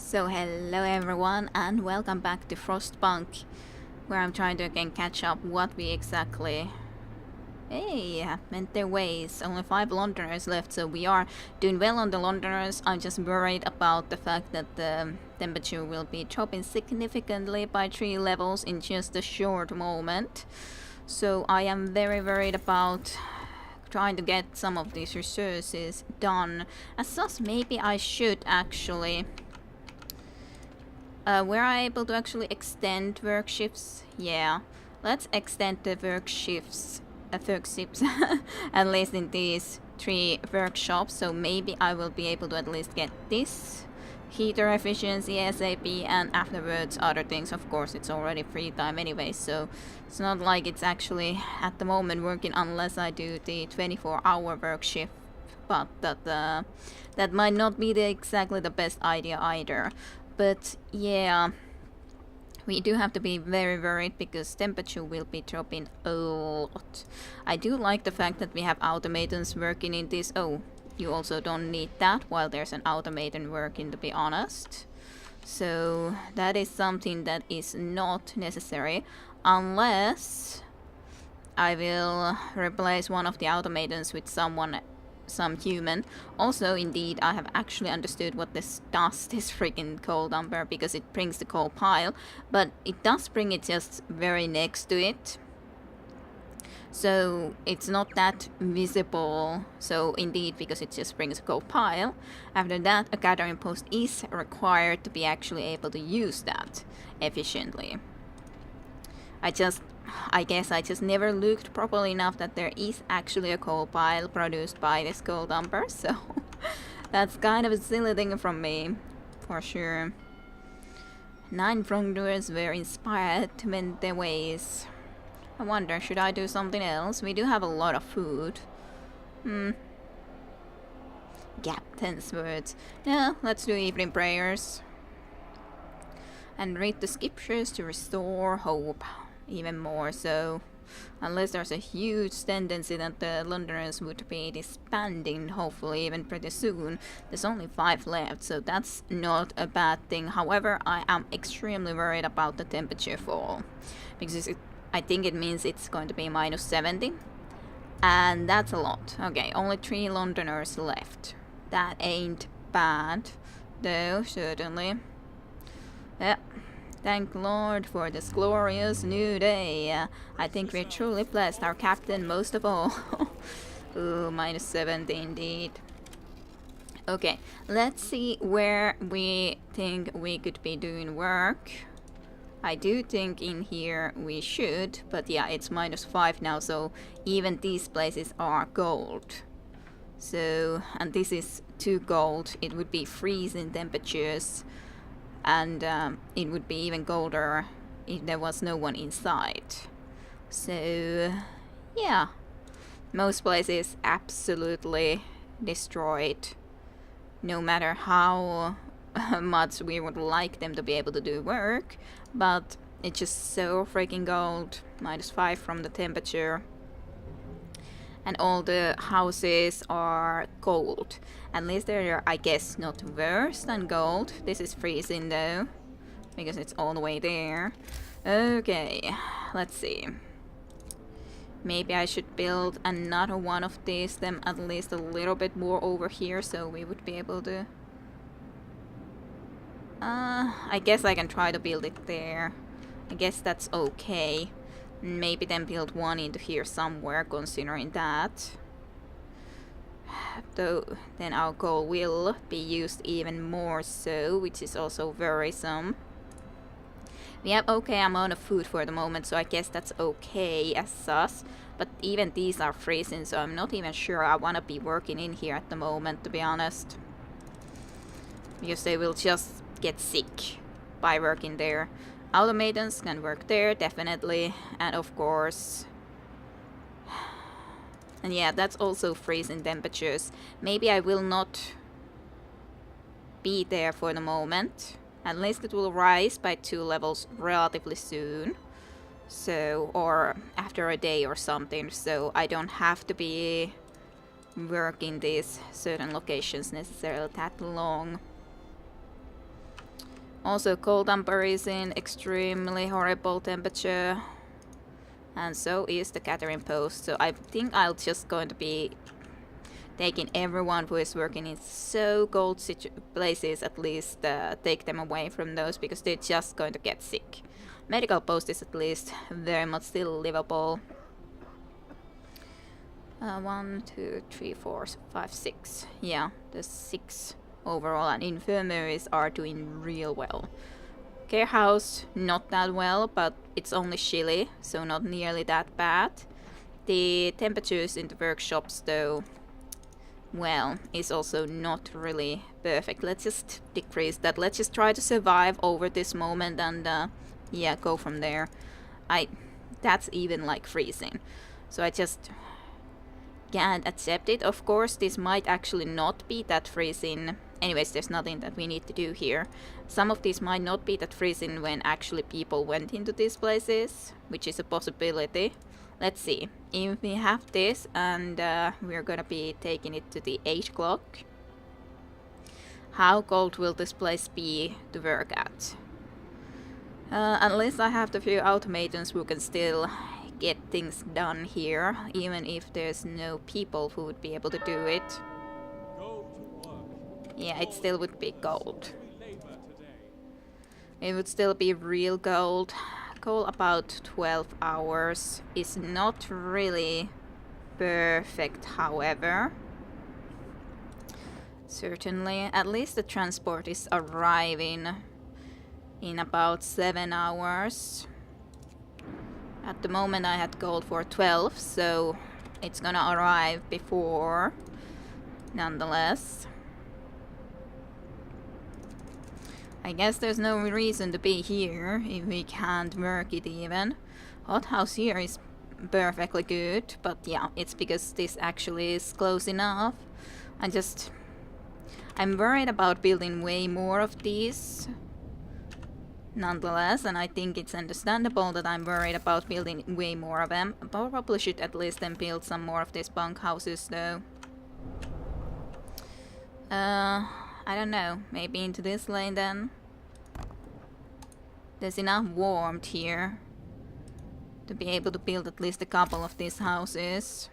So hello everyone and welcome back to FrostPunk, where I'm trying to again catch up what we exactly meant their ways. Only 5 Londoners left, so we are doing well on the Londoners. I'm just worried about the fact that the temperature will be dropping significantly by 3 levels in just a short moment. So I am very worried about trying to get some of these resources done. As such, maybe I should actually... were I able to actually extend work shifts? Yeah. Let's extend the work shifts, at least in these 3 workshops. So maybe I will be able to at least get this heater efficiency ASAP, and afterwards other things. Of course, it's already free time anyway, so it's not like it's actually at the moment working unless I do the 24-hour work shift. But that might not be exactly the best idea either. But yeah, we do have to be very worried because temperature will be dropping a lot. I do like the fact that we have automatons working in this. Oh, you also don't need that while there's an automaton working, to be honest. So that is something that is not necessary unless I will replace one of the automatons with some human. Also, indeed, I have actually understood what this does, this freaking coal dumper, because it brings the coal pile, but it does bring it just very next to it. So it's not that visible. So indeed, because it just brings a coal pile, after that a gathering post is required to be actually able to use that efficiently. I guess I just never looked properly enough that there is actually a coal pile produced by this coal dumper, so that's kind of a silly thing from me, for sure. 9 wrongdoers were inspired to mend their ways. I wonder, should I do something else? We do have a lot of food. Captain's words. No, let's do evening prayers. And read the scriptures to restore hope. Even more so, unless there's a huge tendency that the Londoners would be disbanding, hopefully even pretty soon. There's only 5 left, so that's not a bad thing. However, I am extremely worried about the temperature fall, because I think it means it's going to be minus 70, and that's a lot. Okay, only 3 Londoners left. That ain't bad, though, certainly. Yeah. Thank Lord for this glorious new day. I think we're truly blessed, our captain most of all. Ooh, minus 70 indeed. Okay, let's see where we think we could be doing work. I do think in here we should, but yeah, it's minus 5 now, so even these places are gold. So, and this is 2 gold, it would be freezing temperatures. And it would be even colder if there was no one inside. So yeah, most places absolutely destroyed, no matter how much we would like them to be able to do work, but it's just so freaking cold. Minus 5 from the temperature, and all the houses are gold. At least they're, I guess, not worse than gold. This is freezing though, because it's all the way there. Okay, let's see. Maybe I should build another one of these, then at least a little bit more over here, so we would be able to... I guess I can try to build it there. I guess that's okay. Maybe then build one into here somewhere, considering that. Though then our coal will be used even more so, which is also worrisome. We have okay amount of food for the moment, so I guess that's okay as such. But even these are freezing, so I'm not even sure I want to be working in here at the moment, to be honest. Because they will just get sick by working there. Automatons can work there, definitely, and of course... And yeah, that's also freezing temperatures. Maybe I will not be there for the moment. At least it will rise by 2 levels relatively soon. So, or after a day or something, so I don't have to be working these certain locations necessarily that long. Also, cold temper is in extremely horrible temperature. And so is the catering post. So I think I'll just going to be taking everyone who is working in so cold places, at least take them away from those, because they're just going to get sick. Medical post is at least very much still livable. 1, 2, 3, 4, 5, 6. Yeah, there's 6 overall, and infirmaries are doing real well. Care house, not that well, but it's only chilly, so not nearly that bad. The temperatures in the workshops, though, well, is also not really perfect. Let's just decrease that. Let's just try to survive over this moment and, yeah, go from there. That's even like freezing. So I just can't accept it. Of course, this might actually not be that freezing. Anyways, there's nothing that we need to do here. Some of these might not be that freezing when actually people went into these places, which is a possibility. Let's see. If we have this and we're gonna be taking it to the 8 o'clock, how cold will this place be to work at? Unless I have the few automatons who can still get things done here, even if there's no people who would be able to do it. Yeah, it still would be cold. It would still be real cold. Cold about 12 hours is not really perfect, however. Certainly, at least the transport is arriving in about 7 hours. At the moment I had gold for 12, so it's gonna arrive before, nonetheless. I guess there's no reason to be here if we can't work it even. Hothouse here is perfectly good, but yeah, it's because this actually is close enough. I'm worried about building way more of these, nonetheless, and I think it's understandable that I'm worried about building way more of them. I probably should at least then build some more of these bunk houses though. I don't know, maybe into this lane then. There's enough warmth here to be able to build at least a couple of these houses.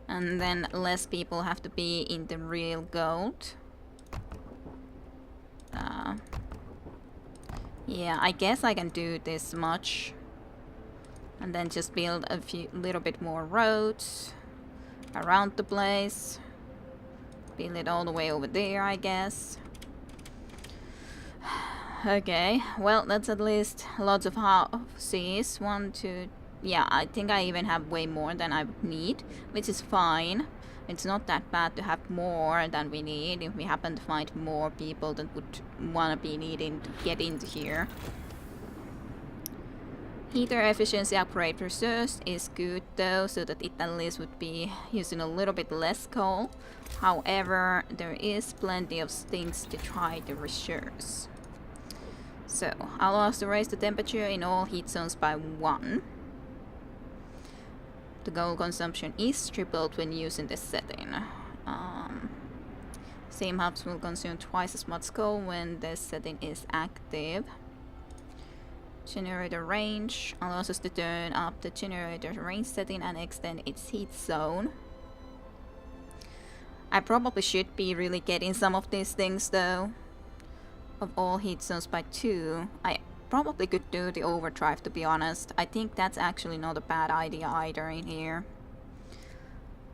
And then less people have to be in the real gold. Yeah, I guess I can do this much. And then just build a little bit more roads around the place. Build it all the way over there, I guess. Okay, well, that's at least lots of houses. 1, 2... Yeah, I think I even have way more than I would need, which is fine. It's not that bad to have more than we need if we happen to find more people that would want to be needing to get into here. Heater efficiency upgrade research is good though, so that it at least would be using a little bit less coal. However, there is plenty of things to try to research. So, allows to raise the temperature in all heat zones by 1. The coal consumption is tripled when using this setting. Same hubs will consume twice as much coal when this setting is active. Generator range allows us to turn up the generator range setting and extend its heat zone. I probably should be really getting some of these things though. Of all heat zones by 2. I probably could do the overdrive, to be honest. I think that's actually not a bad idea either in here.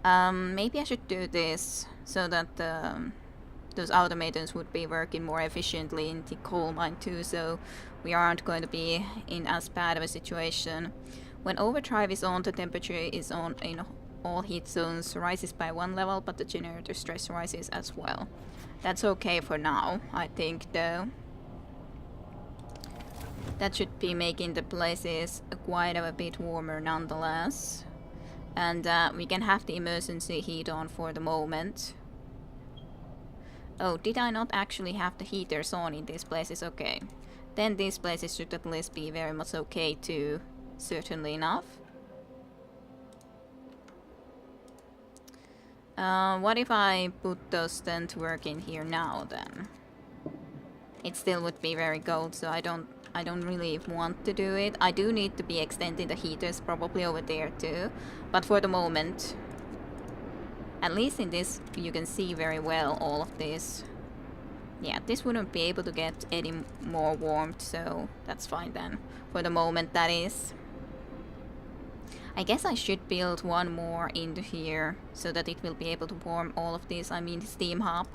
Maybe I should do this so that those automatons would be working more efficiently in the coal mine too, so we aren't going to be in as bad of a situation. When overdrive is on, the temperature is on in all heat zones rises by 1 level, but the generator stress rises as well. That's okay for now, I think, though. That should be making the places quite a bit warmer nonetheless. And we can have the emergency heat on for the moment. Oh, did I not actually have the heaters on in these places? Okay. Then these places should at least be very much okay too, certainly enough. What if I put those then to work in here now then? it still would be very cold, so I don't really want to do it. I do need to be extending the heaters probably over there too, but for the moment, at least in this, you can see very well all of this. Yeah, this wouldn't be able to get any more warmth, so that's fine then. For the moment, that is. I guess I should build one more into here so that it will be able to warm all of these. I mean, steam hub.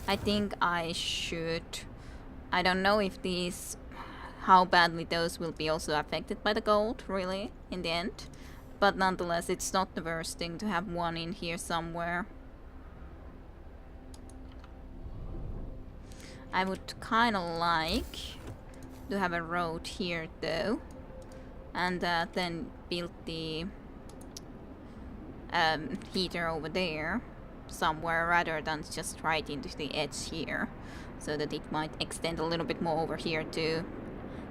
I think I should. I don't know if these, how badly those will be also affected by the cold, really, in the end. But nonetheless, it's not the worst thing to have one in here somewhere. I would kind of like to have a road here though, and then build the heater over there somewhere rather than just right into the edge here, so that it might extend a little bit more over here too.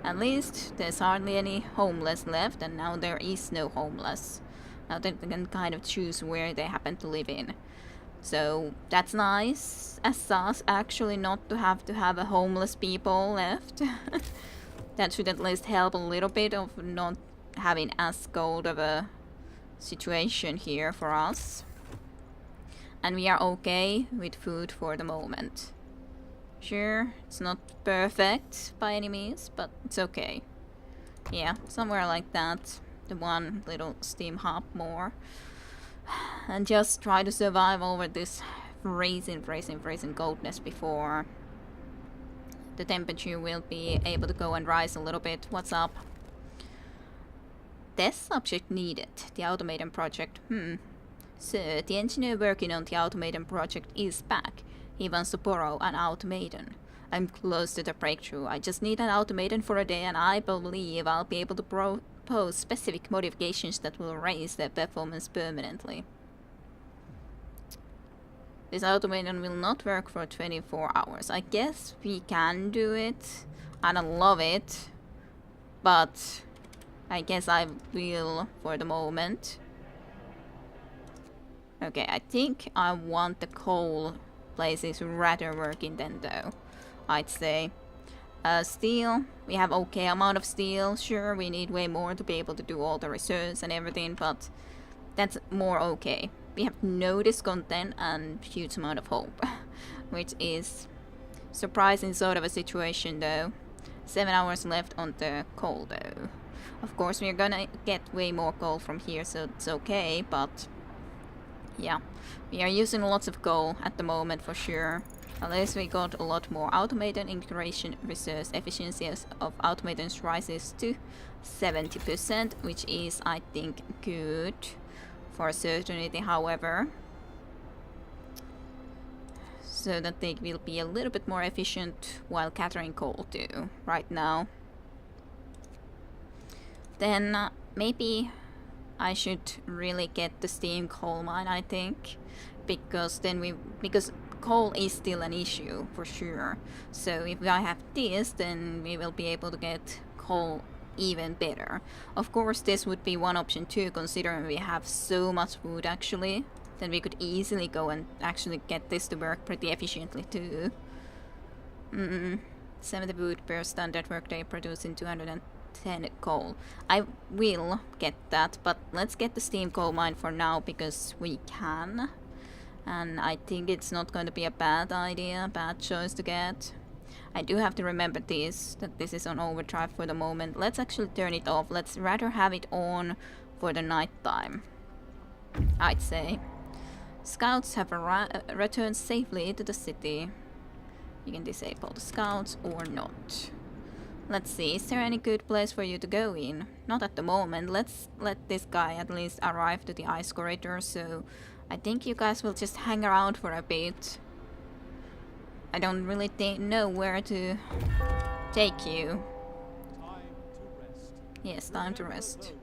At least there's hardly any homeless left, and now there is no homeless. Now they can kind of choose where they happen to live in. So that's nice as such, actually, not to have a homeless people left. That should at least help a little bit of not having as cold of a situation here for us. And we are okay with food for the moment. Sure, it's not perfect by any means, but it's okay. Yeah, somewhere like that. The one little steam hub more. And just try to survive over this freezing coldness before the temperature will be able to go and rise a little bit. What's up? Test subject needed. The Automaton project. So, the engineer working on the Automaton project is back. He wants to borrow an Automaton. I'm close to the breakthrough. I just need an Automaton for a day, and I believe I'll be able to propose specific modifications that will raise their performance permanently. This Automaton will not work for 24 hours. I guess we can do it. I don't love it, but I guess I will for the moment. Okay, I think I want the coal places rather working than though, I'd say. Steel, we have okay amount of steel. Sure, we need way more to be able to do all the research and everything, but that's more okay. We have no discontent and huge amount of hope, which is surprising sort of a situation though. 7 hours left on the coal though. Of course, we're gonna get way more coal from here, so it's okay, but yeah, we are using lots of coal at the moment for sure. Unless we got a lot more Automaton integration research, efficiency of Automatons rises to 70%, which is, I think, good for certainty, however. So that they will be a little bit more efficient while gathering coal too, right now. Then maybe I should really get the steam coal mine, I think, because coal is still an issue for sure. So if I have this, then we will be able to get coal even better. Of course, this would be one option too, considering we have so much food actually. Then we could easily go and actually get this to work pretty efficiently too. 70 food per standard workday producing 210 coal. I will get that, but let's get the steam coal mine for now because we can. And I think it's not going to be a bad idea, bad choice to get. I do have to remember this, that this is on overdrive for the moment. Let's actually turn it off. Let's rather have it on for the night time, I'd say. Scouts have returned safely to the city. You can disable the scouts or not. Let's see, is there any good place for you to go in? Not at the moment. Let's let this guy at least arrive to the ice corridor, so I think you guys will just hang around for a bit. I don't really know where to take you. Yes, time to rest.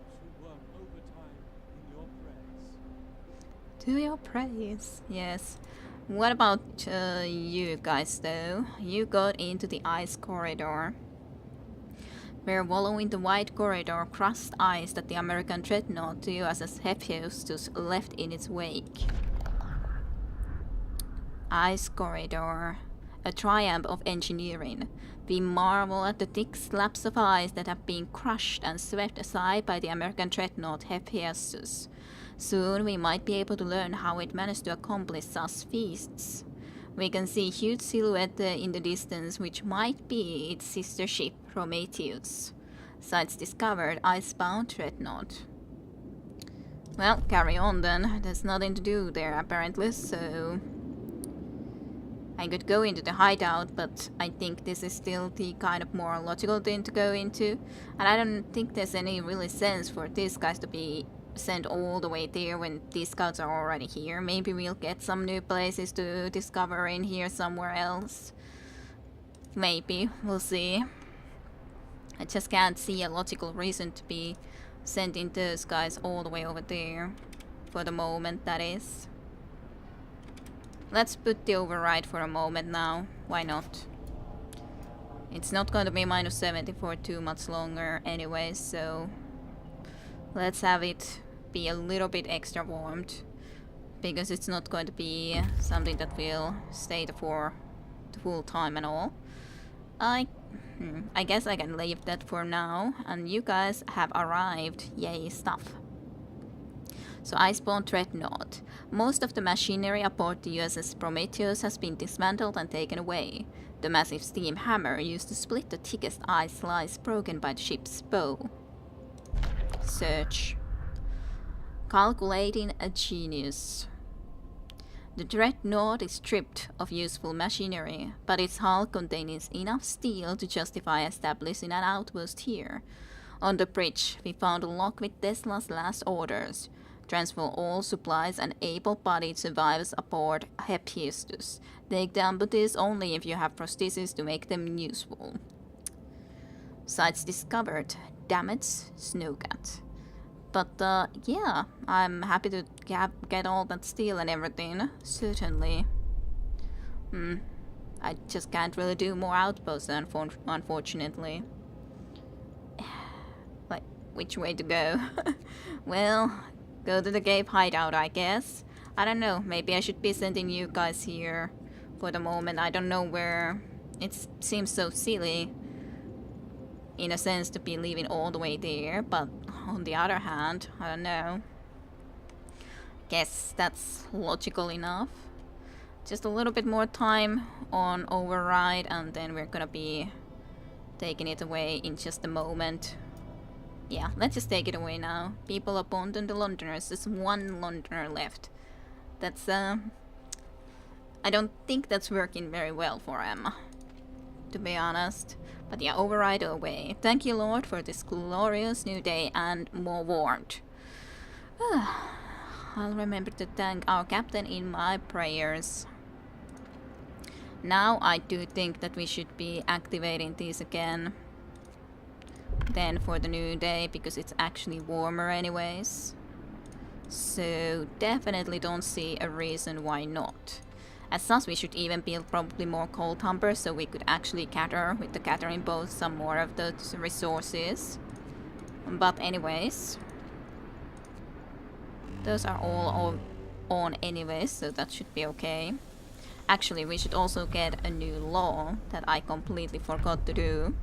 Do your praise. Yes. What about you guys though? You got into the ice corridor. We're following the wide corridor, crushed ice that the American dreadnought USS Hephaestus left in its wake. Ice corridor. A triumph of engineering. We marvel at the thick slabs of ice that have been crushed and swept aside by the American dreadnought Hephaestus. Soon we might be able to learn how it managed to accomplish such feats. We can see a huge silhouette in the distance, which might be its sister ship, Prometheus. Sites discovered, icebound dreadnought. Well, carry on then. There's nothing to do there apparently, so I could go into the hideout, but I think this is still the kind of more logical thing to go into. And I don't think there's any really sense for these guys to be sent all the way there when these scouts are already here. Maybe we'll get some new places to discover in here somewhere else. Maybe, we'll see. I just can't see a logical reason to be sending those guys all the way over there. For the moment, that is. Let's put the override for a moment now. Why not? It's not going to be minus 70 for too much longer anyway, so let's have it be a little bit extra warmed. Because it's not going to be something that will stay for the full time and all. I guess I can leave that for now. And you guys have arrived. Yay, stuff. So Icebound Dreadnought. Most of the machinery aboard the USS Prometheus has been dismantled and taken away. The massive steam hammer used to split the thickest ice slice broken by the ship's bow. Search. Calculating a genius. The Dreadnought is stripped of useful machinery, but its hull contains enough steel to justify establishing an outpost here. On the bridge, we found a lock with Tesla's last orders. Transfer all supplies and able-bodied survivors aboard Hephaestus. Take the amputations only if you have prostheses to make them useful. Sites discovered. Damage, Snowcat. But yeah, I'm happy to get all that steel and everything. Certainly. I just can't really do more outposts, unfortunately. Like, which way to go? Well, go to the cave hideout, I guess. I don't know, maybe I should be sending you guys here for the moment. I don't know where. It seems so silly, in a sense, to be leaving all the way there, but on the other hand, I don't know. Guess that's logical enough. Just a little bit more time on override, and then we're gonna be taking it away in just a moment. Yeah, let's just take it away now. People abandon the Londoners. There's one Londoner left. That's, I don't think that's working very well for him, to be honest. But yeah, override away. Thank you, Lord, for this glorious new day and more warmth. I'll remember to thank our captain in my prayers. Now I do think that we should be activating these again. Then for the new day, because it's actually warmer anyways. So definitely don't see a reason why not. As such, we should even build probably more coal tumbers so we could actually gather with the gathering boats some more of those resources. But anyways, those are all on anyways, so that should be okay. Actually, we should also get a new law that I completely forgot to do.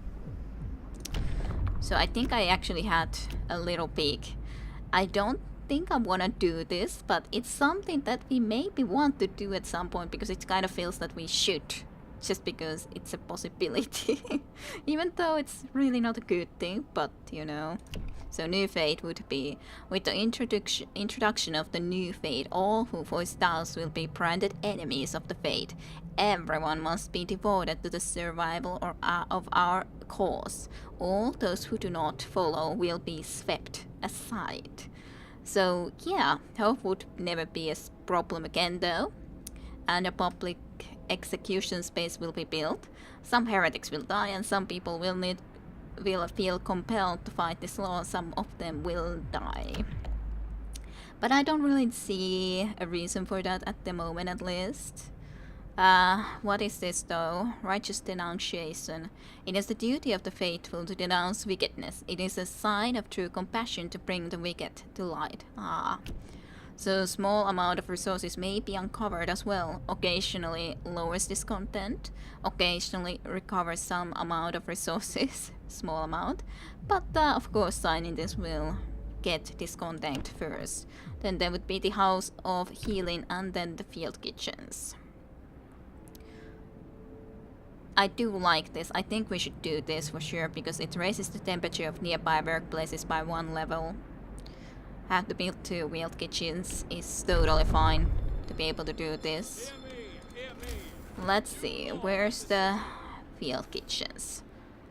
So I think I actually had a little peek. I don't think I want to do this, but it's something that we maybe want to do at some point, because it kind of feels that we should, just because it's a possibility. Even though it's really not a good thing, but you know. So new fate would be, with the introduction of the new fate, all who voice doubts will be branded enemies of the fate. Everyone must be devoted to the survival of our cause. All those who do not follow will be swept aside. So yeah, hope would never be a problem again though. And a public execution space will be built. Some heretics will die and some people will feel compelled to fight this law. Some of them will die. But I don't really see a reason for that at the moment, at least. What is this though? Righteous denunciation. It is the duty of the faithful to denounce wickedness. It is a sign of true compassion to bring the wicked to light. So small amount of resources may be uncovered as well. Occasionally lowers this content, occasionally recovers some amount of resources, small amount. But of course signing this will get this content first. Then there would be the House of Healing and then the field kitchens. I do like this. I think we should do this for sure because it raises the temperature of nearby workplaces by 1 level. Have to build 2 field kitchens is totally fine to be able to do this. Let's see, where's the field kitchens?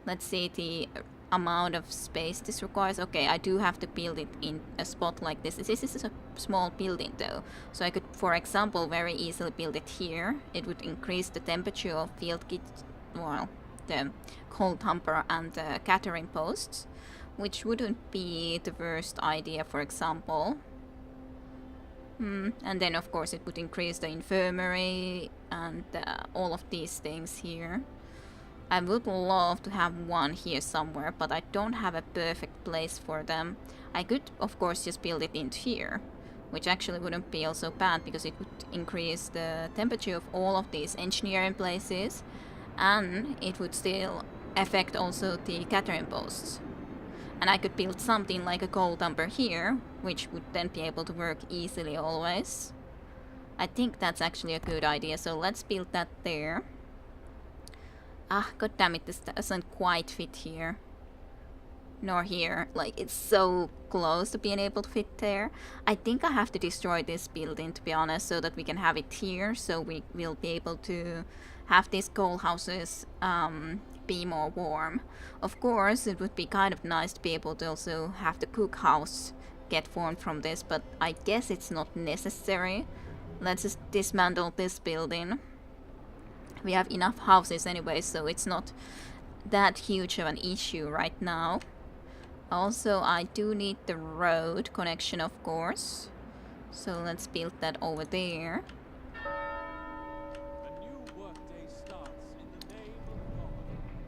Let's see the amount of space this requires. Okay, I do have to build it in a spot like this. This is a small building though, so I could, for example, very easily build it here. It would increase the temperature of field kitchens, well, the cold hamper and the catering posts, which wouldn't be the worst idea, for example. And then of course it would increase the infirmary and all of these things here. I would love to have one here somewhere, but I don't have a perfect place for them. I could of course just build it into here, which actually wouldn't be also bad because it would increase the temperature of all of these engineering places, and it would still affect also the catering posts. And I could build something like a coal dumper here, which would then be able to work easily always. I think that's actually a good idea, so let's build that there. Ah, god damn it, this doesn't quite fit here. Nor here, like it's so close to being able to fit there. I think I have to destroy this building, to be honest, so that we can have it here, so we will be able to have these coal houses be more warm. Of course, it would be kind of nice to be able to also have the cook house get formed from this, but I guess it's not necessary. Let's just dismantle this building. We have enough houses anyway, so it's not that huge of an issue right now. Also, I do need the road connection, of course. So let's build that over there.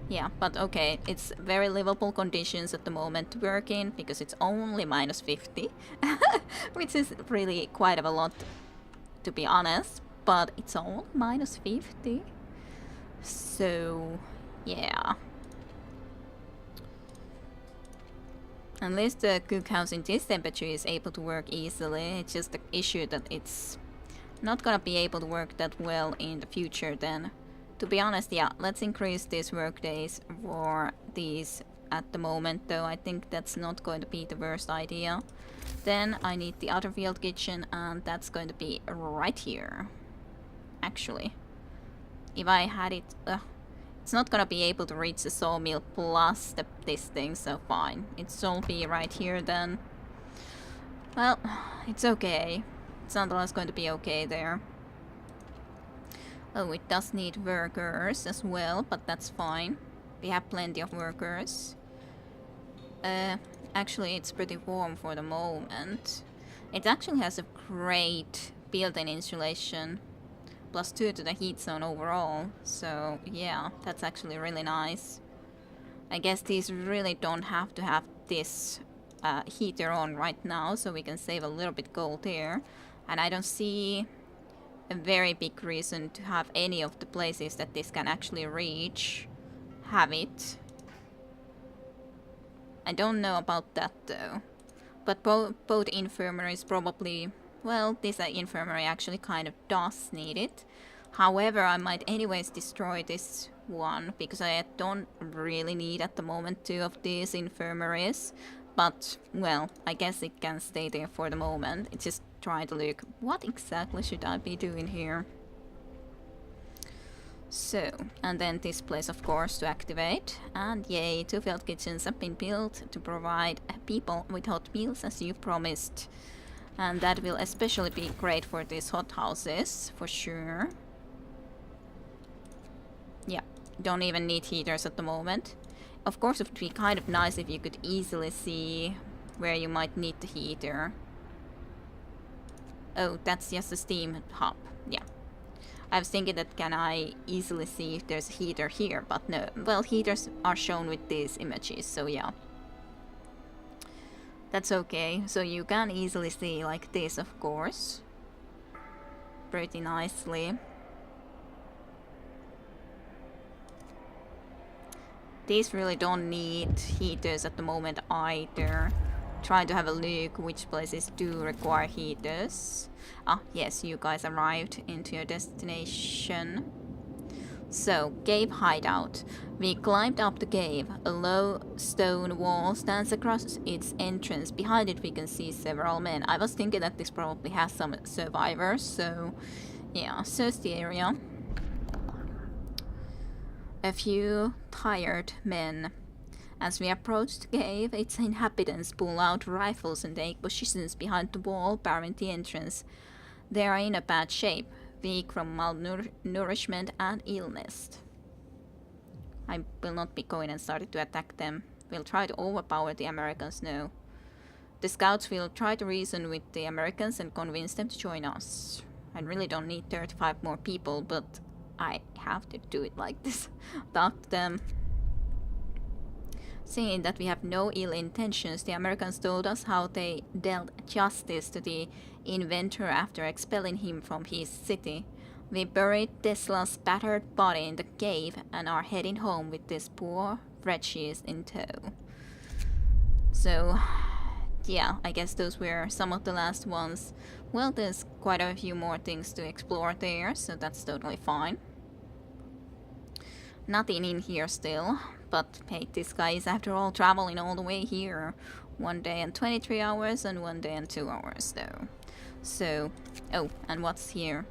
Yeah, but okay, it's very livable conditions at the moment to work in because it's only minus 50, which is really quite a lot, to be honest, but it's only minus 50. So, yeah. Unless the cookhouse in this temperature is able to work easily, it's just the issue that it's not gonna be able to work that well in the future then. To be honest, yeah, let's increase these work days for these at the moment, though I think that's not going to be the worst idea. Then I need the other field kitchen, and that's going to be right here. Actually, if I had it, it's not gonna be able to reach the sawmill plus this thing, so fine. It'll be right here then. Well, it's okay. It's nonetheless going to be okay there. Oh, it does need workers as well, but that's fine. We have plenty of workers. Actually, it's pretty warm for the moment. It actually has a great built-in insulation. +2 to the heat zone overall. So, yeah, that's actually really nice. I guess these really don't have to have this heater on right now, so we can save a little bit gold there. And I don't see a very big reason to have any of the places that this can actually reach have it. I don't know about that though, but both infirmaries probably, well, this infirmary actually kind of does need it. However, I might anyways destroy this one because I don't really need at the moment 2 of these infirmaries, but well, I guess it can stay there for the moment. It's just trying to look, what exactly should I be doing here? So, and then this place of course to activate, and yay, 2 field kitchens have been built to provide people with hot meals as you promised. And that will especially be great for these hot houses, for sure. Yeah, don't even need heaters at the moment. Of course it would be kind of nice if you could easily see where you might need the heater. Oh, that's just a steam hub, yeah. I was thinking that can I easily see if there's a heater here, but no. Well, heaters are shown with these images, so yeah. That's okay. So you can easily see like this, of course. Pretty nicely. These really don't need heaters at the moment either. Trying to have a look which places do require heaters. Ah, yes, you guys arrived into your destination. So, cave hideout. We climbed up the cave. A low stone wall stands across its entrance. Behind it we can see several men. I was thinking that this probably has some survivors, so yeah, search the area. A few tired men. As we approach the cave, its inhabitants pull out rifles and take positions behind the wall barring the entrance. They are in a bad shape, weak from malnourishment and illness. I will not be going and starting to attack them. We'll try to overpower the Americans now. The scouts will try to reason with the Americans and convince them to join us. I really don't need 35 more people, but I have to do it like this. Talk them. Seeing that we have no ill intentions, the Americans told us how they dealt justice to the inventor after expelling him from his city. We buried Tesla's battered body in the cave and are heading home with this poor wretches in tow. So, yeah, I guess those were some of the last ones. Well, there's quite a few more things to explore there, so that's totally fine. Nothing in here still, but hey, this guy is after all traveling all the way here. 1 day and 23 hours and 1 day and 2 hours though. So, oh, and what's here?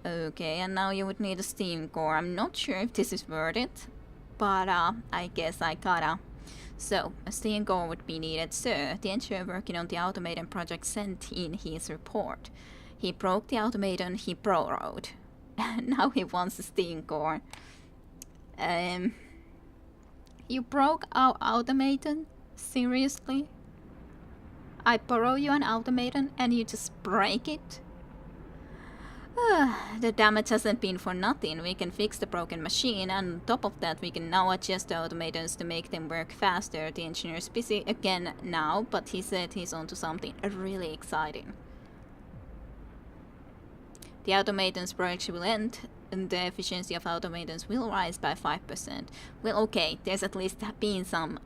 Okay, and now you would need a steam core. I'm not sure if this is worth it, but I guess I gotta. So, a steam core would be needed, sir. The engineer working on the Automaton project sent in his report. He broke the Automaton he prorogued. Now he wants a steam core. You broke our Automaton? Seriously? I borrow you an Automaton and you just break it? The damage hasn't been for nothing. We can fix the broken machine, and on top of that we can now adjust the automatons to make them work faster. The engineer's busy again now, but he said he's onto something really exciting. The automatons production will end, and the efficiency of automatons will rise by 5%. Well, okay, there's at least been some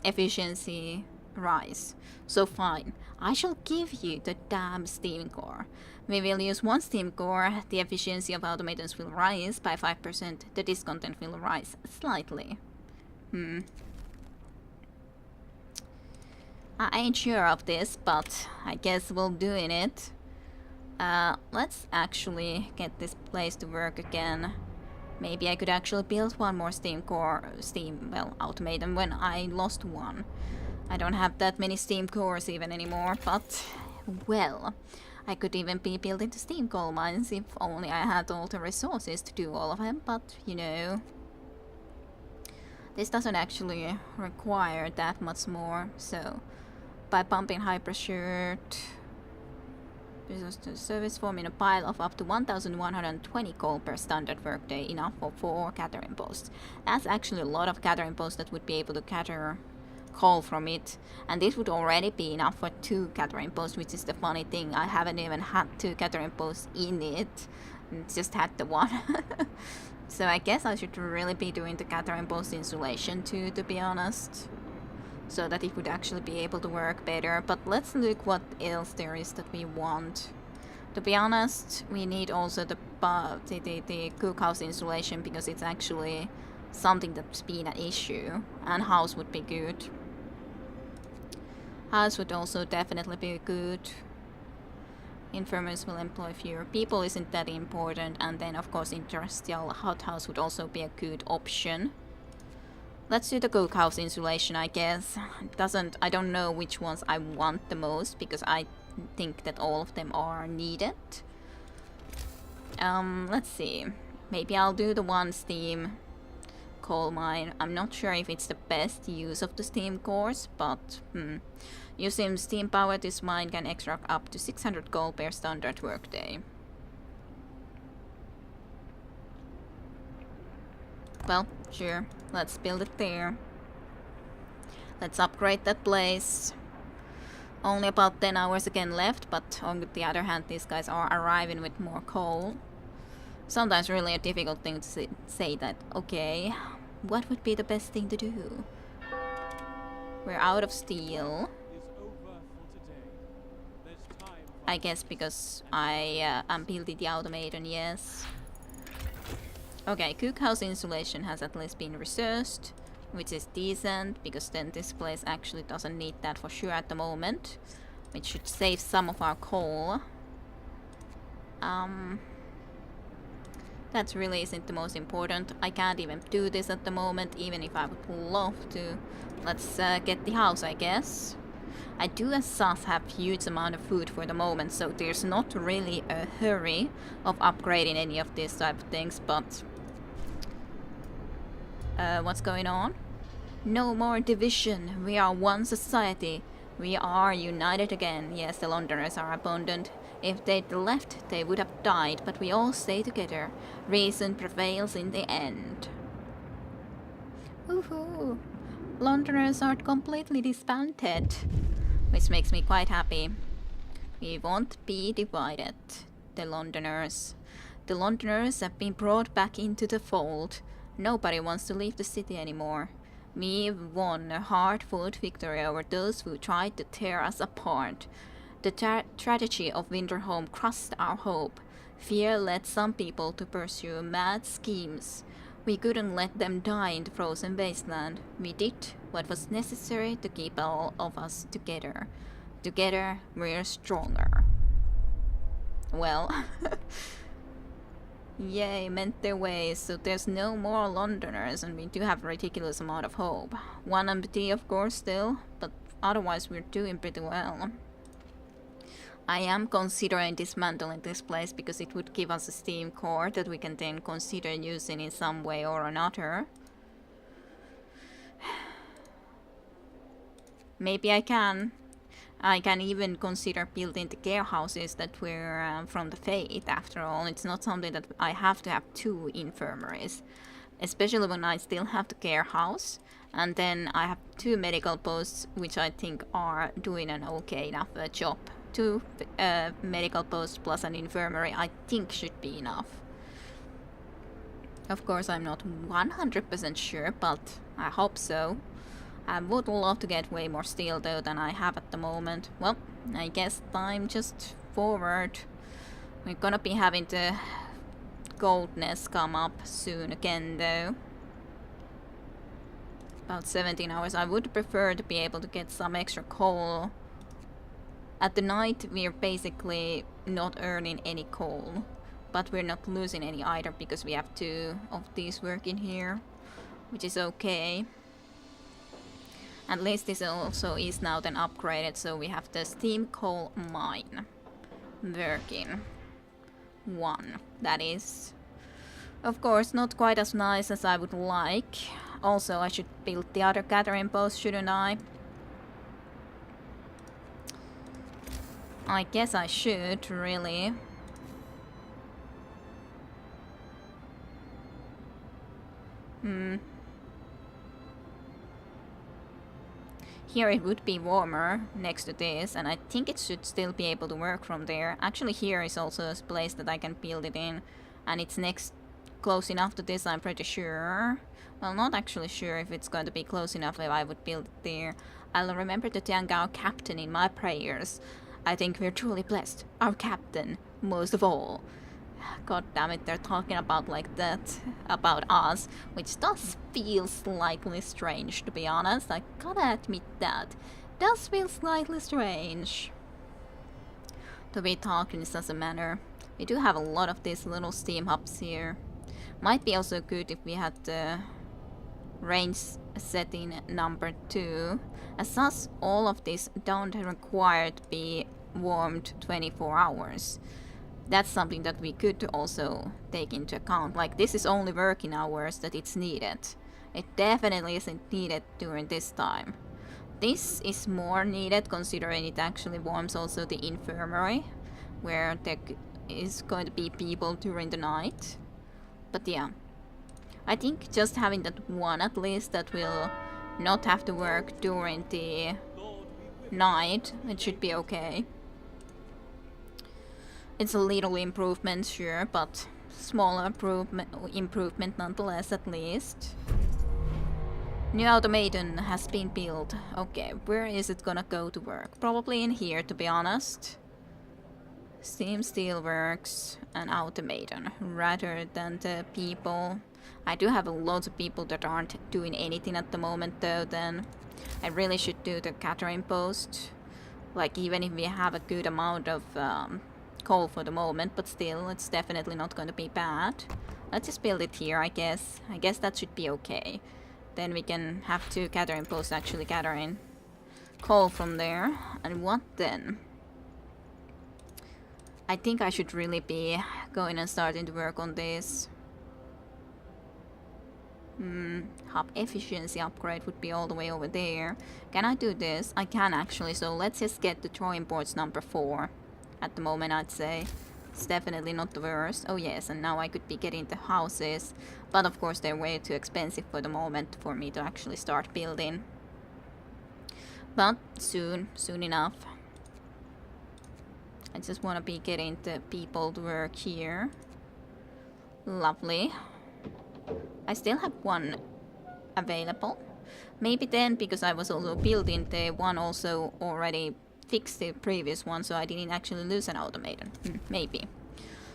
efficiency rise. So fine, I shall give you the damn steam core. We will use 1 steam core, the efficiency of automatons will rise by 5%, the discontent will rise slightly. I ain't sure of this, but I guess we'll doing it. Let's actually get this place to work again. Maybe I could actually build 1 more steam core, automaton when I lost 1. I don't have that many steam cores even anymore, but, well, I could even be building the steam coal mines if only I had all the resources to do all of them, but, you know, this doesn't actually require that much more, so by pumping high pressure service forming a pile of up to 1,120 coal per standard workday, enough for 4 gathering posts. That's actually a lot of gathering posts that would be able to gather coal from it, and this would already be enough for 2 gathering posts, which is the funny thing. I haven't even had 2 gathering posts in it, just had the 1. So I guess I should really be doing the gathering post insulation too, to be honest, so that it would actually be able to work better. But let's look what else there is that we want. To be honest, we need also the cookhouse insulation, because it's actually something that's been an issue, and house would be good. House would also definitely be good. Infirmers will employ fewer people, isn't that important, and then of course industrial hothouse would also be a good option. Let's do the cookhouse insulation, I guess. I don't know which ones I want the most, because I think that all of them are needed. Let's see. Maybe I'll do the 1 steam coal mine. I'm not sure if it's the best use of the steam cores, but using steam power, this mine can extract up to 600 coal per standard workday. Well, sure, let's build it there. Let's upgrade that place. Only about 10 hours again left, but on the other hand, these guys are arriving with more coal. Sometimes really a difficult thing to say that, okay, what would be the best thing to do? We're out of steel. I guess because I am building the Automaton, yes. Okay, cookhouse insulation has at least been researched, which is decent, because then this place actually doesn't need that for sure at the moment, which should save some of our coal. That really isn't the most important. I can't even do this at the moment, even if I would love to. Let's get the house, I guess. I do as such have huge amount of food for the moment, so there's not really a hurry of upgrading any of these type of things, but... what's going on? No more division. We are one society. We are united again. Yes, the Londoners are abundant. If they'd left, they would have died, but we all stay together. Reason prevails in the end. Woohoo! Londoners are completely disbanded, which makes me quite happy. We won't be divided. The Londoners. The Londoners have been brought back into the fold. Nobody wants to leave the city anymore. We won a hard-fought victory over those who tried to tear us apart. The tragedy of Winterholm crushed our hope. Fear led some people to pursue mad schemes. We couldn't let them die in the frozen wasteland. We did what was necessary to keep all of us together. Together, we're stronger. Well, yay, meant their way, so there's no more Londoners, and we do have a ridiculous amount of hope. One empty, of course, still, but otherwise we're doing pretty well. I am considering dismantling this place because it would give us a steam core that we can then consider using in some way or another. Maybe I can. I can even consider building the care houses that were from the Faith. After all, it's not something that I have to have 2 infirmaries. Especially when I still have the care house. And then I have 2 medical posts, which I think are doing an okay enough job. 2 medical posts plus an infirmary, I think should be enough. Of course, I'm not 100% sure, but I hope so. I would love to get way more steel though than I have at the moment. Well, I guess time just forward. We're gonna be having the goldness come up soon again though. About 17 hours. I would prefer to be able to get some extra coal. At the night, we're basically not earning any coal, but we're not losing any either because we have 2 of these working here, which is okay. At least this also is now then upgraded, so we have the steam coal mine working. 1, that is. Of course, not quite as nice as I would like. Also, I should build the other gathering post, shouldn't I? I guess I should, really. Here it would be warmer next to this, and I think it should still be able to work from there. Actually, here is also a place that I can build it in, and it's close enough to this, I'm pretty sure. Well, not actually sure if it's going to be close enough if I would build it there. I'll remember to thank our captain in my prayers. I think we're truly blessed. Our captain, most of all. God damn it, they're talking about like that about us, which does feel slightly strange, to be honest. I gotta admit that. Does feel slightly strange to be talking in such a manner. We do have a lot of these little steam hubs here. Might be also good if we had the range setting number 2. As such, all of these don't require to be warmed 24 hours. That's something that we could also take into account. Like, this is only working hours that it's needed. It definitely isn't needed during this time. This is more needed considering it actually warms also the infirmary, where there is going to be people during the night. But yeah, I think just having that 1 at least that will not have to work during the night, it should be okay. It's a little improvement, sure, but small improvement nonetheless, at least. New automaton has been built. Okay, where is it gonna go to work? Probably in here, to be honest. Steam Steelworks and Automaton, rather than the people. I do have a lot of people that aren't doing anything at the moment, though. Then I really should do the catering post. Like, even if we have a good amount of coal for the moment, but still, it's definitely not going to be bad. Let's just build it here, I guess. I guess that should be okay. Then we can have 2 catering posts actually gathering coal from there. And what then? I think I should really be going and starting to work on this. Hub efficiency upgrade would be all the way over there. Can I do this? I can actually, so let's just get the drawing boards number 4. At the moment, I'd say. It's definitely not the worst. Oh yes, and now I could be getting the houses. But of course they're way too expensive for the moment for me to actually start building. But soon enough. I just want to be getting the people to work here. Lovely. I still have 1 available. Maybe then, because I was also building the one also already fixed the previous one, so I didn't actually lose an automaton. Maybe.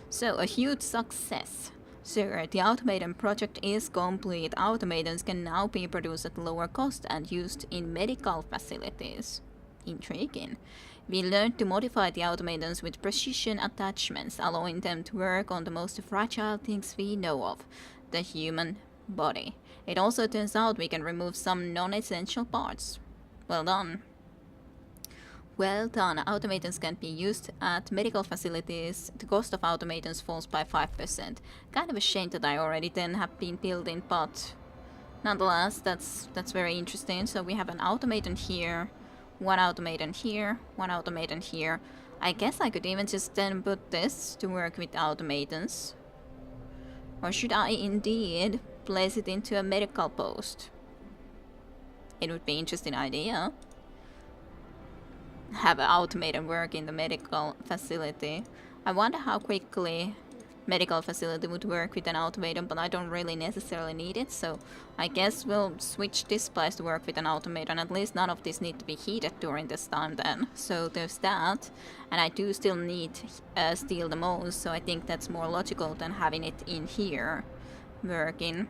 So, a huge success. Sir, the Automaton project is complete. Automatons can now be produced at lower cost and used in medical facilities. Intriguing. We learned to modify the automatons with precision attachments, allowing them to work on the most fragile things we know of, the human body. It also turns out we can remove some non-essential parts. Well done. Well done. Automatons can be used at medical facilities. The cost of automatons falls by 5%. Kind of a shame that I already then have been building, but nonetheless, that's very interesting. So we have an automaton here, 1 automaton here, 1 automaton here. I guess I could even just then put this to work with automatons. Or should I indeed place it into a medical post? It would be an interesting idea. Have an automaton work in the medical facility. I wonder how quickly medical facility would work with an automaton, but I don't really necessarily need it, so I guess we'll switch this place to work with an automaton. At least none of these need to be heated during this time then. So there's that. And I do still need steel the most, so I think that's more logical than having it in here working.